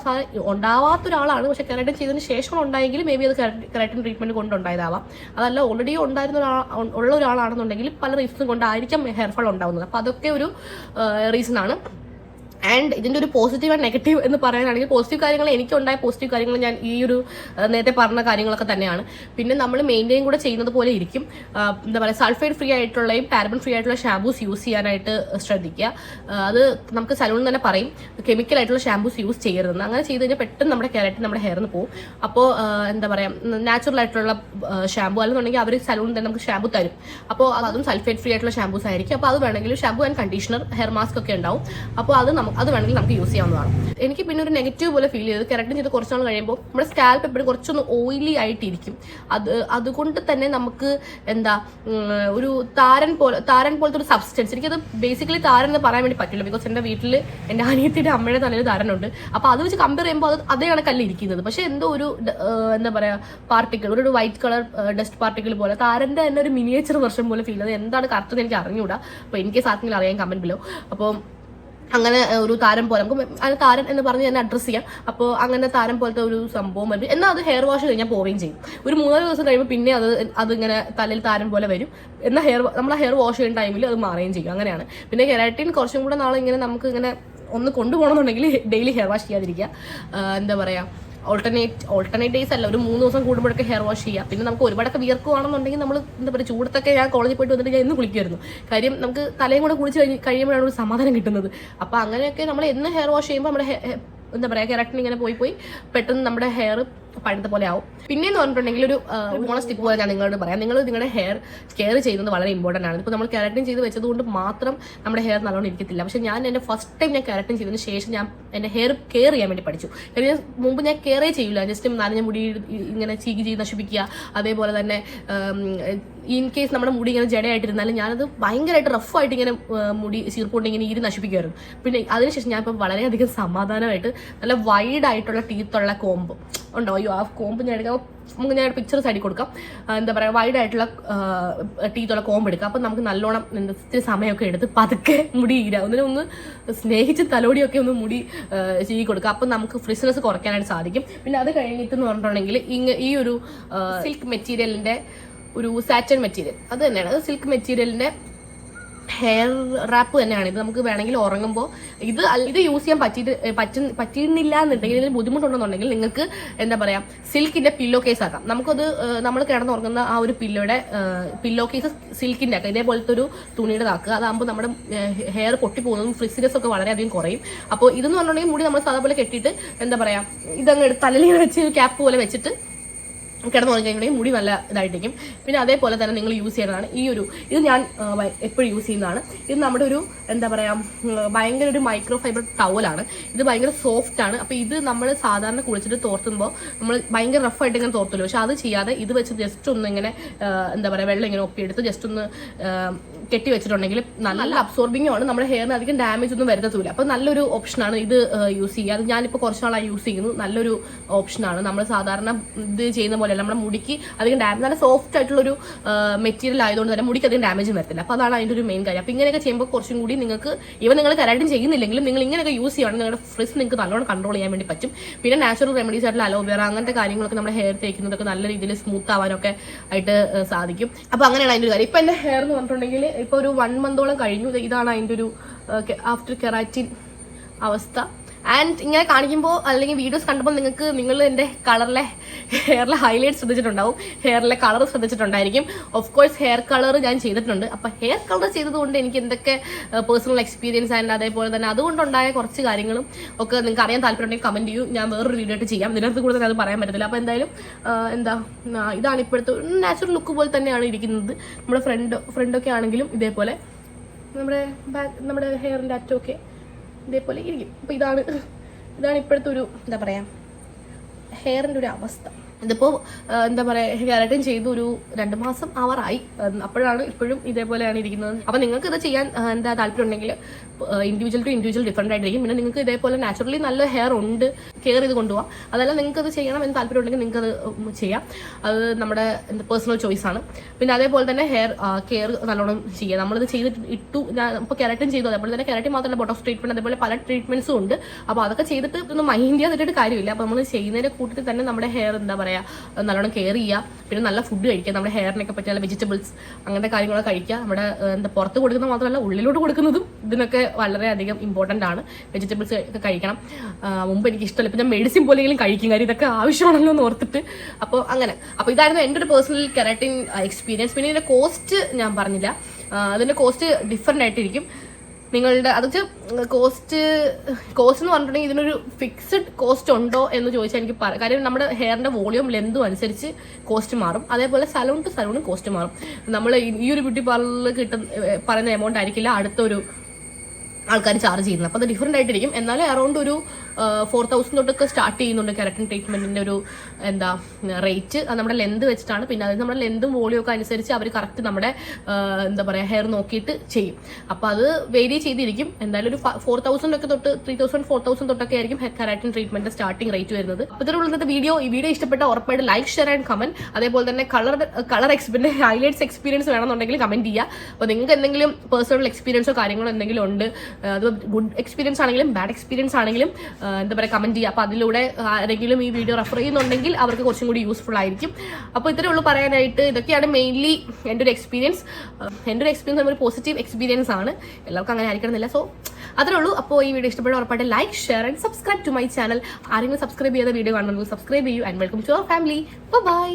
ഉണ്ടാവാത്ത ഒരാളാണ്, പക്ഷെ കെരാറ്റിൻ ചെയ്തതിന് ശേഷം ഉണ്ടായെങ്കിൽ മേ ബി അത് കെരാറ്റിൻ ട്രീറ്റ്മെന്റ് കൊണ്ടുണ്ടായതാവാം. അതല്ല ഓൾറെഡി ഉള്ള ഒരാളാണെന്നുണ്ടെങ്കിൽ പല റീസൺ കൊണ്ടായിരിക്കാം ഹെയർ ഫോൾ ഉണ്ടാവുന്നത്. അപ്പോൾ അതൊക്കെ ഒരു റീസൺ ആണ്. ആൻഡ് ഇതിൻ്റെ ഒരു പോസിറ്റീവ് ആൻഡ് നെഗറ്റീവ് എന്ന് പറയാനാണെങ്കിൽ പോസിറ്റീവ് കാര്യങ്ങൾ എനിക്കുണ്ടായ പോസിറ്റീവ് കാര്യങ്ങൾ ഞാൻ ഈ ഒരു നേരത്തെ പറഞ്ഞ കാര്യങ്ങളൊക്കെ തന്നെയാണ്. പിന്നെ നമ്മൾ മെയിൻറ്റെയിൻ കൂടെ ചെയ്യുന്നത് പോലെ ഇരിക്കും. എന്താ പറയുക സൾഫൈഡ് ഫ്രീ ആയിട്ടുള്ളയും പാരബൻ ഫ്രീ ആയിട്ടുള്ള ഷാമ്പൂസ് യൂസ് ചെയ്യാനായിട്ട് ശ്രദ്ധിക്കുക. അത് നമുക്ക് സലൂണിൽ തന്നെ പറയും കെമിക്കൽ ആയിട്ടുള്ള ഷാമ്പൂസ് യൂസ് ചെയ്യരുതെന്ന്. അങ്ങനെ ചെയ്ത് കഴിഞ്ഞാൽ പെട്ടെന്ന് നമ്മുടെ കെരാറ്റിൻ നമ്മുടെ ഹെയറിന് പോകും. അപ്പോൾ എന്താ പറയുക നാച്ചുറൽ ആയിട്ടുള്ള ഷാമ്പൂ അല്ലെന്നുണ്ടെങ്കിൽ അവർ സലൂണിൽ തന്നെ നമുക്ക് ഷാമ്പൂ തരും. അപ്പോൾ അതും സൾഫൈഡ് ഫ്രീ ആയിട്ടുള്ള ഷാമ്പൂസ് ആയിരിക്കും. അപ്പോൾ അത് വേണമെങ്കിൽ shampoo and conditioner hair mask ഒക്കെ ഉണ്ടാവും. അപ്പോൾ അത് വേണമെങ്കിൽ നമുക്ക് യൂസ് ചെയ്യാവുന്നതാണ്. എനിക്ക് പിന്നെ ഒരു നെഗറ്റീവ് പോലെ ഫീൽ ചെയ്തത് കെരാറ്റിൻ ചെയ്ത് കുറച്ച് നാൾ കഴിയുമ്പോൾ നമ്മുടെ സ്കാൽപ്പ് എപ്പോഴും കുറച്ചൊന്ന് ഓയിലി ആയിട്ടിരിക്കും. അതുകൊണ്ട് തന്നെ നമുക്ക് എന്താ ഒരു താരൻ പോലത്തെ ഒരു സബ്സ്റ്റൻസ്, എനിക്കത് ബേസിക്കലി താരൻ എന്ന് പറയാൻ വേണ്ടി പറ്റില്ല. ബിക്കോസ് എൻ്റെ വീട്ടിൽ എൻ്റെ അനിയത്തിൻ്റെ അമ്മയുടെ തലയിൽ താരനുണ്ട്. അപ്പോൾ അത് വെച്ച് കമ്പയർ ചെയ്യുമ്പോൾ അതേ കണക്കല്ല ഇരിക്കുന്നത്. പക്ഷേ എന്തോ ഒരു എന്താ പറയുക പാർട്ടിക്കിൾ, ഒരു വൈറ്റ് കളർ ഡസ്റ്റ് പാർട്ടിക്കിൾ പോലെ താരൻ്റെ തന്നെ ഒരു മിനിയേച്ചർ വെർഷൻ പോലെ ഫീൽ ചെയ്തത്. എന്താണ് കറക്റ്റ് എനിക്ക് അറിഞ്ഞുകൂടാ. അപ്പോൾ എനിക്ക് ആർക്കെങ്കിലും അറിയാൻ കമന്റ് ബിലോ. അപ്പോൾ അങ്ങനെ ഒരു താരം പോലെ നമുക്ക് അത് താരൻ എന്ന് പറഞ്ഞ് തന്നെ അഡ്രസ്സ് ചെയ്യാം. അപ്പോൾ അങ്ങനെ താരം പോലത്തെ ഒരു സംഭവം വരും. എന്നാൽ അത് ഹെയർ വാഷ് കഴിഞ്ഞാൽ പോവുകയും ചെയ്യും. ഒരു 3-4 ദിവസം കഴിയുമ്പോൾ പിന്നെ അതിങ്ങനെ തലയിൽ താരം പോലെ വരും. എന്നാൽ നമ്മളെ ഹെയർ വാഷ് ചെയ്യുന്ന ടൈമിൽ അത് മാറുകയും ചെയ്യും. അങ്ങനെയാണ്. പിന്നെ കെരാറ്റിൻ കുറച്ചും കൂടെ നാളെ ഇങ്ങനെ നമുക്ക് ഇങ്ങനെ ഒന്ന് കൊണ്ടുപോകണമെന്നുണ്ടെങ്കിൽ ഡെയിലി ഹെയർ വാഷ് ചെയ്യാതിരിക്കുക. എന്താ പറയുക ഓൾട്ടർനേറ്റ് ഡേയ്സ് അല്ല, ഒരു 3 ദിവസം കൂടുമ്പോഴൊക്കെ ഹെയർ വാഷ് ചെയ്യുക. പിന്നെ നമുക്ക് ഒരുപാടൊക്കെ വിയർക്കുവാണെന്നുണ്ടെങ്കിൽ നമ്മൾ എന്താ പറയുക ചൂടത്തൊക്കെ ഞാൻ കോളേജിൽ പോയിട്ട് വന്നിട്ട് ഞാൻ ഇന്ന് കുളിക്കുമായിരുന്നു. കാര്യം നമുക്ക് തലയും കൂടെ കുളിച്ച് കഴിയുമ്പോഴാണ് ഒരു സമാധാനം കിട്ടുന്നത്. അപ്പോൾ അങ്ങനെയൊക്കെ നമ്മൾ എന്ന് ഹെയർ വാഷ് ചെയ്യുമ്പോൾ നമ്മുടെ എന്താ പറയുക കെരാറ്റിൻ ഇങ്ങനെ പോയി പെട്ടെന്ന് നമ്മുടെ ഹെയർ പഴത്തെ പോലെ ആവും. പിന്നെയെന്ന് പറഞ്ഞിട്ടുണ്ടെങ്കിൽ ഒരു ബോണസ് ടിപ്പ് പോലെ ഞാൻ നിങ്ങളോട് പറയാം. നിങ്ങൾ നിങ്ങളുടെ ഹെയർ കെയർ ചെയ്യുന്നത് വളരെ ഇമ്പോർട്ടൻ്റ് ആണ്. ഇപ്പോൾ നമ്മൾ കെരാറ്റിൻ ചെയ്ത് വെച്ചതുകൊണ്ട് മാത്രം നമ്മുടെ ഹെയർ നല്ലോണം ഇരിക്കത്തില്ല. പക്ഷേ ഞാൻ എൻ്റെ ഫസ്റ്റ് ടൈം ഞാൻ കെരാറ്റിൻ ചെയ്തതിന് ശേഷം ഞാൻ എൻ്റെ ഹെയർ കെയർ ചെയ്യാൻ വേണ്ടി പഠിച്ചു. കാര്യം മുമ്പ് ഞാൻ കെയറേ ചെയ്യില്ല. ജസ്റ്റ് നനഞ്ഞ മുടി ഇങ്ങനെ ചീകി ചെയ്ത് നശിപ്പിക്കുക. അതേപോലെ തന്നെ ഇൻ കേസ് നമ്മുടെ മുടി ഇങ്ങനെ ജടയായിട്ടിരുന്നാലും ഞാനത് ഭയങ്കരമായിട്ട് റഫായിട്ട് ഇങ്ങനെ മുടി ചീർപ്പുകൊണ്ട് ഇങ്ങനെ ഈരി നശിപ്പിക്കുമായിരുന്നു. പിന്നെ അതിനുശേഷം ഞാൻ ഇപ്പോൾ വളരെയധികം സമാധാനമായിട്ട് നല്ല വൈഡായിട്ടുള്ള ടീത്തുള്ള കോമ്പ് ഉണ്ടോ, ആ കോമ്പ് ഞാൻ എടുക്കാം. നമുക്ക് ഞാൻ പിക്ചർ സൈഡിൽ കൊടുക്കാം. എന്താ പറയുക വൈഡായിട്ടുള്ള ടീത്തുള്ള കോമ്പ് എടുക്കാം. അപ്പം നമുക്ക് നല്ലോണം ഇത്തിരി സമയമൊക്കെ എടുത്ത് പതുക്കെ മുടി ഒന്ന് സ്നേഹിച്ച് തലോടിയൊക്കെ ഒന്ന് മുടി ചീകി കൊടുക്കുക. അപ്പം നമുക്ക് ഫ്രിസ്നെസ് കുറയ്ക്കാനായിട്ട് സാധിക്കും. പിന്നെ അത് കഴിഞ്ഞിട്ടെന്ന് പറഞ്ഞിട്ടുണ്ടെങ്കിൽ ഈ ഒരു സിൽക്ക് മെറ്റീരിയലിൻ്റെ ഒരു സാറ്റൻ മെറ്റീരിയൽ അത് തന്നെയാണ്. അത് സിൽക്ക് മെറ്റീരിയലിൻ്റെ ഹെയർ റാപ്പ് തന്നെയാണ്. ഇത് നമുക്ക് വേണമെങ്കിൽ ഉറങ്ങുമ്പോൾ ഇത് യൂസ് ചെയ്യാൻ പറ്റുന്നില്ല എന്നുണ്ടെങ്കിൽ ഇതിന് ബുദ്ധിമുട്ടുണ്ടെന്നുണ്ടെങ്കിൽ നിങ്ങൾക്ക് എന്താ പറയുക സിൽക്കിൻ്റെ പില്ലോ കേസ് ആക്കാം. നമുക്കത് നമ്മൾ കിടന്നുറങ്ങുന്ന ആ ഒരു പില്ലോ കേസ് സിൽക്കിൻ്റെ ആക്കാം. ഇതേപോലത്തെ ഒരു തുണിയുടെ ആക്കുക. അതാകുമ്പോൾ നമ്മുടെ ഹെയർ പൊട്ടിപ്പോകുന്നതും ഫ്രിസിനെസ് ഒക്കെ വളരെയധികം കുറയും. അപ്പോൾ ഇതെന്ന് പറഞ്ഞിട്ടുണ്ടെങ്കിൽ മുടി നമ്മൾ സാധാ പോലെ കെട്ടിയിട്ട് എന്താ പറയുക ഇതങ്ങ് തലയിൽ വെച്ച് ക്യാപ്പ് പോലെ വെച്ചിട്ട് കിടന്നുറങ്ങി കഴിയുമ്പോൾ മുടി നല്ല ഇതായിട്ടിരിക്കും. പിന്നെ അതേപോലെ തന്നെ നിങ്ങൾ യൂസ് ചെയ്യുന്നതാണ് ഇത് ഞാൻ എപ്പോഴും യൂസ് ചെയ്യുന്നതാണ്. ഇത് നമ്മുടെ ഒരു എന്താ പറയുക ഭയങ്കര ഒരു മൈക്രോ ഫൈബർ ടവലാണ്. ഇത് ഭയങ്കര സോഫ്റ്റ് ആണ്. അപ്പോൾ ഇത് നമ്മൾ സാധാരണ കുളിച്ചിട്ട് തോർത്തുമ്പോൾ നമ്മൾ ഭയങ്കര റഫായിട്ട് ഇങ്ങനെ തോർത്തുള്ളൂ. പക്ഷെ അത് ചെയ്യാതെ ഇത് വെച്ച് ജസ്റ്റ് ഒന്ന് ഇങ്ങനെ എന്താ പറയുക വെള്ളം ഇങ്ങനെ ഒപ്പിയെടുത്ത് ജസ്റ്റ് ഒന്ന് കെട്ടി വെച്ചിട്ടുണ്ടെങ്കിൽ നല്ല അബ്സോർബിംഗ് ആണ്, നമ്മുടെ ഹെയറിന് അധികം ഡാമേജ് ഒന്നും വരുത്തത്തില്ല. അപ്പോൾ നല്ലൊരു ഓപ്ഷനാണ് ഇത് യൂസ് ചെയ്യുക. അത് ഞാനിപ്പോൾ കുറച്ച് നാളായി യൂസ് ചെയ്യുന്നു. നല്ലൊരു ഓപ്ഷനാണ്. നമ്മൾ സാധാരണ ഇത് ചെയ്യുന്ന പോലെ നമ്മുടെ മുടിക്ക് അധികം ഡാമേജ്, നല്ല സോഫ്റ്റ് ആയിട്ടുള്ളൊരു മെറ്റീരിയൽ ആയതുകൊണ്ട് തന്നെ മുടിക്ക് അധികം ഡാമേജ് വരത്തില്ല. അപ്പോൾ അതാണ് അതിൻ്റെ ഒരു മെയിൻ കാര്യം. അപ്പോൾ ഇങ്ങനെയൊക്കെ ചെയ്യുമ്പോൾ കുറച്ചും കൂടി നിങ്ങൾക്ക് ഇവൻ നിങ്ങൾ കെരാറ്റിൻ ചെയ്യുന്നില്ലെങ്കിലും നിങ്ങൾ ഇങ്ങനെയൊക്കെ യൂസ് ചെയ്യുകയാണെങ്കിൽ നിങ്ങളുടെ ഫ്രിസ് നിങ്ങൾക്ക് നല്ലോണം കൺട്രോൾ ചെയ്യാൻ വേണ്ടി പറ്റും. പിന്നെ നാച്ചുറൽ റെമഡീസ് ആയിട്ടുള്ള അലോവേറ അങ്ങനത്തെ കാര്യങ്ങളൊക്കെ നമ്മുടെ ഹെയർ തേക്കുന്നതൊക്കെ നല്ല രീതിയിൽ സ്മൂത്ത് ആവാനൊക്കെ ആയിട്ട് സാധിക്കും. അപ്പോൾ അങ്ങനെയാണ് അതിൻ്റെ ഒരു കാര്യം. ഇപ്പം എൻ്റെ ഹെയർ എന്ന് പറഞ്ഞിട്ടുണ്ടെങ്കിൽ ഇപ്പോൾ ഒരു 1 മന്തോളം കഴിഞ്ഞു. ഇതാണ് അതിൻ്റെ ഒരു ആഫ്റ്റർ കെരാറ്റിൻ അവസ്ഥ. ആൻഡ് ഇങ്ങനെ കാണിക്കുമ്പോൾ അല്ലെങ്കിൽ വീഡിയോസ് കണ്ടപ്പോൾ നിങ്ങൾ എൻ്റെ ഹെയറിലെ ഹൈലൈറ്റ് ശ്രദ്ധിച്ചിട്ടുണ്ടാവും, ഹെയറിലെ കളർ ശ്രദ്ധിച്ചിട്ടുണ്ടായിരിക്കും. ഓഫ് കോഴ്സ് ഹെയർ കളർ ഞാൻ ചെയ്തിട്ടുണ്ട്. അപ്പോൾ ഹെയർ കളർ ചെയ്തതുകൊണ്ട് എനിക്ക് എന്തൊക്കെ പേഴ്സണൽ എക്സ്പീരിയൻസ് ആൻഡ് അതേപോലെ തന്നെ അതുകൊണ്ടുണ്ടായ കുറച്ച് കാര്യങ്ങളും ഒക്കെ നിങ്ങൾക്ക് അറിയാൻ താല്പര്യമുണ്ടെങ്കിൽ കമൻറ്റ് ചെയ്യൂ. ഞാൻ വേറൊരു വീഡിയോ ആയിട്ട് ചെയ്യാം. ഇതിനകത്ത് കൂടെ തന്നെ അത് പറയാൻ പറ്റത്തില്ല. അപ്പോൾ എന്തായാലും ഇതാണ് ഇപ്പോഴത്തെ നാച്ചുറൽ ലുക്ക് പോലെ തന്നെയാണ് ഇരിക്കുന്നത്. നമ്മുടെ ഫ്രണ്ടൊക്കെ ആണെങ്കിലും ഇതേപോലെ നമ്മുടെ ഹെയറിൻ്റെ അറ്റമൊക്കെ ഇതേപോലെ ഇരിക്കും. അപ്പോൾ ഇതാണ് ഇപ്പോഴത്തെ ഒരു എന്താ പറയുക ഹെയറിൻ്റെ ഒരു അവസ്ഥ. ഇതിപ്പോൾ എന്താ പറയുക കെരാറ്റിൻ ചെയ്തു ഒരു 2 മാസം ആവാറായി. അപ്പോഴാണ് ഇപ്പോഴും ഇതേപോലെയാണ് ഇരിക്കുന്നത്. അപ്പോൾ നിങ്ങൾക്ക് ഇത് ചെയ്യാൻ എന്താ താല്പര്യം ഉണ്ടെങ്കിൽ ഇൻഡിവിജ്വൽ ടു ഇൻഡിവിജ്വൽ ഡിഫറെൻ്റ് ആയിട്ടിരിക്കും. പിന്നെ നിങ്ങൾക്ക് ഇതേപോലെ നാച്ചുറലി നല്ല ഹെയർ ഉണ്ട്, കെയർ ചെയ്ത് കൊണ്ടുപോകാം. അതല്ല നിങ്ങൾക്ക് അത് ചെയ്യണം എന്ന് താല്പര്യം ഉണ്ടെങ്കിൽ നിങ്ങൾക്കത് ചെയ്യാം. അത് നമ്മുടെ പേഴ്സണൽ ചോയ്സ് ആണ്. പിന്നെ അതേപോലെ തന്നെ ഹെയർ കെയർ നല്ലോണം ചെയ്യുക. നമ്മളിത് ചെയ്തിട്ട് ഞാൻ ഇപ്പോൾ കെരാറ്റിൻ ചെയ്തു, അതേപോലെ തന്നെ കെരാറ്റിൻ മാത്രമല്ല ബോട്ടോക്സ് ട്രീറ്റ്മെൻറ്റ് അതേപോലെ പല ട്രീറ്റ്മെൻറ്റ്സും ഉണ്ട്. അപ്പോൾ അതൊക്കെ ചെയ്തിട്ട് ഒന്ന് മൈൻഡ് ചെയ്യാതിട്ട് കാര്യമില്ല. അപ്പോൾ നമ്മൾ ചെയ്യുന്നതിൻ്റെ കൂട്ടത്തിൽ തന്നെ നമ്മുടെ ഹെയർ എന്താ പറയുക നല്ലോണം കെയർ ചെയ്യുക. പിന്നെ നല്ല ഫുഡ് കഴിക്കുക. നമ്മുടെ ഹെയറിനൊക്കെ പറ്റിയ വെജിറ്റബിൾസ് അങ്ങനത്തെ കാര്യങ്ങളൊക്കെ കഴിക്കുക. നമ്മുടെ പുറത്ത് കൊടുക്കുന്നത് മാത്രമല്ല ഉള്ളിലോട്ട് കൊടുക്കുന്നതും ഇതിനൊക്കെ വളരെയധികം ഇമ്പോർട്ടൻ്റ് ആണ്. വെജിറ്റബിൾസ് ഒക്കെ കഴിക്കണം. മുമ്പ് എനിക്ക് ഇഷ്ടമല്ല, ഇപ്പം ഞാൻ മെഡിസിൻ പോലെയെങ്കിലും കഴിക്കും, കാര്യം ഇതൊക്കെ ആവശ്യമാണല്ലോ എന്ന് ഓർത്തിട്ട്. അപ്പോൾ ഇതായിരുന്നു എൻ്റെ ഒരു പേഴ്സണൽ കെരാറ്റിൻ എക്സ്പീരിയൻസ്. പിന്നെ ഇതിൻ്റെ കോസ്റ്റ് ഞാൻ പറഞ്ഞില്ല. അതിൻ്റെ കോസ്റ്റ് ഡിഫറെൻ്റ് ആയിട്ടിരിക്കും. നിങ്ങളുടെ അത് കോസ്റ്റ് എന്ന് പറഞ്ഞിട്ടുണ്ടെങ്കിൽ ഇതിനൊരു ഫിക്സഡ് കോസ്റ്റ് ഉണ്ടോ എന്ന് ചോദിച്ചാൽ എനിക്ക് പറയാം. കാര്യം നമ്മുടെ ഹെയറിൻ്റെ വോളിയം ലെന്തും അനുസരിച്ച് കോസ്റ്റ് മാറും. അതേപോലെ സലൂൺ ടു സലൂണും കോസ്റ്റ് മാറും. നമ്മൾ ഈ ഒരു ബ്യൂട്ടി പാർലറിൽ പറയുന്ന എമൗണ്ട് ആയിരിക്കില്ല അടുത്തൊരു ആൾക്കാർ ചാർജ് ചെയ്യുന്നത്. അപ്പോൾ അത് ഡിഫറെൻ്റ് ആയിട്ടിരിക്കും. എന്നാലും അറൗണ്ട് ഒരു 4000 തൊട്ടൊക്കെ സ്റ്റാർട്ട് ചെയ്യുന്നുണ്ട് കെരാറ്റിൻ ട്രീറ്റ്മെൻറ്റിൻ്റെ ഒരു റേറ്റ്. അത് നമ്മുടെ ലെന്ത് വെച്ചിട്ടാണ്. പിന്നെ അത് നമ്മുടെ ലെന്തും വോളിയും ഒക്കെ അനുസരിച്ച് അവർ കറക്റ്റ് നമ്മുടെ എന്താ പറയുക ഹെയർ നോക്കിയിട്ട് ചെയ്യും. അപ്പോൾ അത് വേരി ചെയ്തിരിക്കും. എന്തായാലും ഒരു 4000 ഒക്കെ തൊട്ട് 3000 4000 തൊട്ടൊക്കെ ആയിരിക്കും കെരാറ്റിൻ ട്രീറ്റ്മെൻറ്റ് സ്റ്റാർട്ടിംഗ് റേറ്റ് വരുന്നത്. അപ്പോൾ ഇതിലുള്ള ഇന്നത്തെ വീഡിയോ ഇഷ്ടപ്പെട്ട ഉറപ്പായിട്ട് ലൈക്ക്, ഷെയർ ആൻഡ് കമൻറ്റ്. അതേപോലെ തന്നെ കളർ ഹൈലൈറ്റ്സ് എക്സ്പീരിയൻസ് വേണമെന്നുണ്ടെങ്കിൽ കമൻറ്റ് ചെയ്യുക. അപ്പോൾ നിങ്ങൾക്ക് എന്തെങ്കിലും പേഴ്സണൽ എക്സ്പീരിയൻസോ കാര്യങ്ങളോ എന്തെങ്കിലും ഉണ്ട്, അത് ഗുഡ് എക്സ്പീരിയൻസ് ആണെങ്കിലും ബാഡ് എക്സ്പീരിയൻസ് ആണെങ്കിലും എന്താ പറയുക കമൻറ്റ് ചെയ്യുക. അപ്പോൾ അതിലൂടെ ആരെങ്കിലും ഈ വീഡിയോ റെഫർ ചെയ്യുന്നുണ്ടെങ്കിൽ അവർക്ക് കുറച്ചും കൂടി യൂസ്ഫുൾ ആയിരിക്കും. അപ്പോൾ ഇത്രയേ ഉള്ളൂ പറയാനായിട്ട്. ഇതൊക്കെയാണ് മെയിൻലി എൻ്റെ ഒരു എക്സ്പീരിയൻസ്. ഒരു പോസിറ്റീവ് എക്സ്പീരിയൻസ് ആണ്. എല്ലാവർക്കും അങ്ങനെ ആയിരിക്കണമെന്നില്ല. സോ അത്രേ ഉള്ളൂ. അപ്പോൾ ഈ വീഡിയോ ഇഷ്ടപ്പെട്ട ഉറപ്പായിട്ട് like, share and subscribe to my channel. ആരെങ്കിലും സബ്സ്ക്രൈബ് ചെയ്ത വീഡിയോ കാണുന്നുണ്ടെങ്കിൽ സബ്സ്ക്രൈബ് ചെയ്യൂ. And welcome to our family. By.